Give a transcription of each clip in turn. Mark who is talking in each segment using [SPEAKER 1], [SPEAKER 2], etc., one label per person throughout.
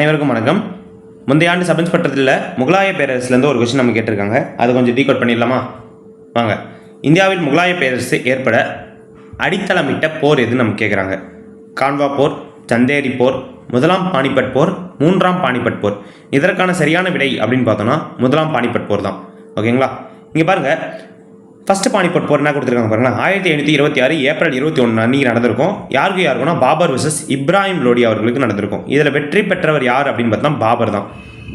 [SPEAKER 1] அனைவருக்கும் வணக்கம். முந்தைய ஆண்டு சப் இன்ஸ்பெக்டரில் முகலாய பேரரசுலேருந்து ஒரு கொஸ்டின் நம்ம கேட்டிருக்காங்க. அது கொஞ்சம் டீகோட் பண்ணிடலாமா? வாங்க. இந்தியாவில் முகலாய பேரரசு ஏற்பட அடித்தளமிட்ட போர் எதுன்னு நம்ம கேட்குறாங்க. கான்வா போர், சந்தேரி போர், முதலாம் பானிபட் போர், மூன்றாம் பானிபட் போர். இதற்கான சரியான விடை அப்படின்னு பார்த்தோன்னா முதலாம் பானிபட் போர் தான். ஓகேங்களா? இங்கே பாருங்கள், ஃபஸ்ட்டு பானிபட் போர் என்ன கொடுத்துருக்காங்க பாருங்கள். 1726 ஏப்ரல் 21 அன்றைக்கி நடந்திருக்கும். யாருக்குன்னா பாபர் வர்சஸ் இப்ராஹிம் லோடி அவர்களுக்கு நடந்திருக்கும். இதில் வெற்றி பெற்றவர் யார் அப்படின்னு பார்த்தா பாபர் தான்.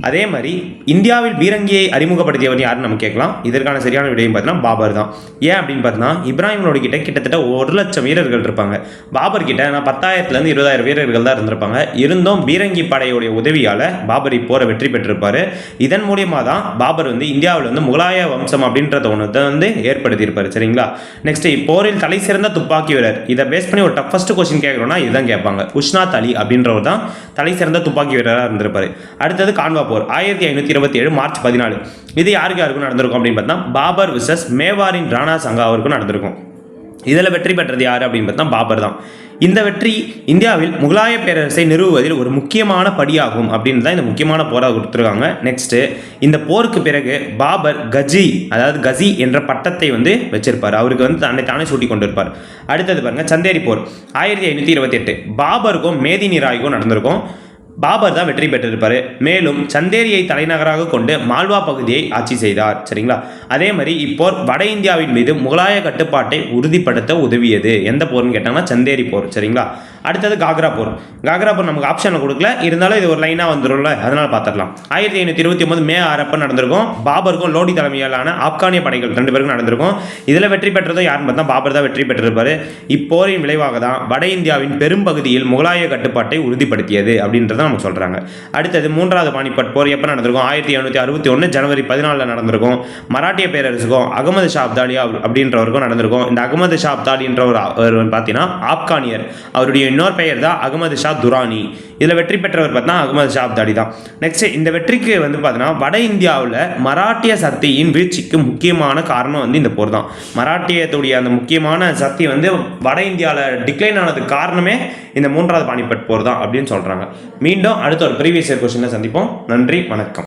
[SPEAKER 1] அதே மாதிரி இந்தியாவில் பீரங்கியை அறிமுகப்படுத்தியவர் யாருன்னு நம்ம கேட்கலாம். இதற்கான சரியான விடையும் பார்த்தீங்கன்னா பாபர் தான். ஏன் அப்படின்னு பார்த்தீங்கன்னா இப்ராஹிம் லோடி கிட்ட கிட்டத்தட்ட 1,00,000 வீரர்கள் இருப்பாங்க. பாபர் கிட்ட 10,000 20,000 வீரர்கள் தான் இருந்திருப்பாங்க. இருந்தும் பீரங்கி படையுடைய உதவியால் பாபர் இப்போரை வெற்றி பெற்றிருப்பார். இதன் மூலியமாக தான் பாபர் இந்தியாவில் முகலாய வம்சம் அப்படின்றத ஒன்று ஏற்படுத்தியிருப்பார். சரிங்களா? நெக்ஸ்ட், இப்போரில் தலை சிறந்த துப்பாக்கி வீரர். இதை பேஸ் பண்ணி ஒரு டஃபஸ்ட் கொஸ்டின் கேட்குறோம்னா இதுதான் கேட்பாங்க. உஷ்னாத் அலி அப்படின்றவர் தான் தலை சிறந்த துப்பாக்கி வீரராக இருந்திருப்பார். அடுத்தது கான்வா போர் 1527 மார்ச் 14. இது யாருக்கும் நடந்திருக்கும் அப்படின்னு பார்த்தா பாபர் விசஸ் மேவாரின் ராணா சங்கா அவருக்கும் நடந்திருக்கும். இதில் வெற்றி பெற்றது யார் அப்படின்னு பார்த்தா பாபர் தான். இந்த வெற்றி இந்தியாவில் முகலாய பேரரசை நிறுவுவதில் ஒரு முக்கியமான படியாகும் அப்படின்னு தான் இந்த முக்கியமான போராக கொடுத்துருக்காங்க. நெக்ஸ்ட்டு, இந்த போருக்கு பிறகு பாபர் கஜி என்ற பட்டத்தை வச்சிருப்பார். அவருக்கு தானே சூட்டி கொண்டிருப்பார். அடுத்தது பாருங்க, சந்தேரி போர் 1528 பாபருக்கும் மேதினி ராய்க்கும் நடந்திருக்கும். பாபர் தான் வெற்றி பெற்றிருப்பார். மேலும் சந்தேரியை தலைநகராக கொண்டு மால்வா பகுதியை ஆட்சி செய்தார். சரிங்களா? அதே மாதிரி இப்போர் வட இந்தியாவின் மீது முகலாய கட்டுப்பாட்டை உறுதிப்படுத்த உதவியது. எந்த போர்னு கேட்டாங்கன்னா சந்தேரி போர். சரிங்களா? அடுத்தது காக்ரா போர். காக்ரா போர் நமக்கு ஆப்ஷனில் கொடுக்கல, இருந்தாலும் இது ஒரு லைனாக வந்துடும்ல, அதனால் பார்த்துடலாம். 1529 மே 6 நடந்திருக்கும். பாபருக்கும் லோடி தலைமையிலான ஆப்கானிய படைகள் 2 பேருக்கும் நடந்திருக்கும். இதில் வெற்றி பெற்றதும் யாருன்னு பார்த்தா பாபர் தான் வெற்றி பெற்றிருப்பார். இப்போரின் விளைவாக தான் வட இந்தியாவின் பெரும்பகுதியில் முகலாய கட்டுப்பாட்டை உறுதிப்படுத்தியது அப்படின்றத நமக்கு சொல்கிறாங்க. அடுத்தது மூன்றாவது பானிபட் போர் எப்போ நடந்திருக்கும்? 1761 ஜனவரி 14 நடந்திருக்கும். மராட்டிய பேரரசுக்கும் அகமது ஷா அப்தாலி அப்படின்றவருக்கும் நடந்திருக்கும். இந்த அகமது ஷா அப்தாலின்றவர் பார்த்தீங்கன்னா ஆப்கானியர். அவருடைய இன்னொரு பெயர் தான் அகமது ஷா துரானி. இதில் வெற்றி பெற்றவர் பார்த்தா அகமது ஷா அப்தாலி தான். நெக்ஸ்ட், இந்த வெற்றிக்கு பார்த்தீங்கன்னா வட இந்தியாவில் மராட்டிய சக்தியின் வீழ்ச்சிக்கு முக்கியமான காரணம் இந்த போர் தான். மராட்டியத்துடைய அந்த முக்கியமான சக்தி வட இந்தியாவில் டிக்ளைன் ஆனதுக்கு காரணமே இந்த மூன்றாவது பானிபட் போர் தான் அப்படின்னு சொல்கிறாங்க. மீண்டும் அடுத்த ஒரு ப்ரீவியஸ் இயர் கொஸ்டினை சந்திப்போம். நன்றி, வணக்கம்.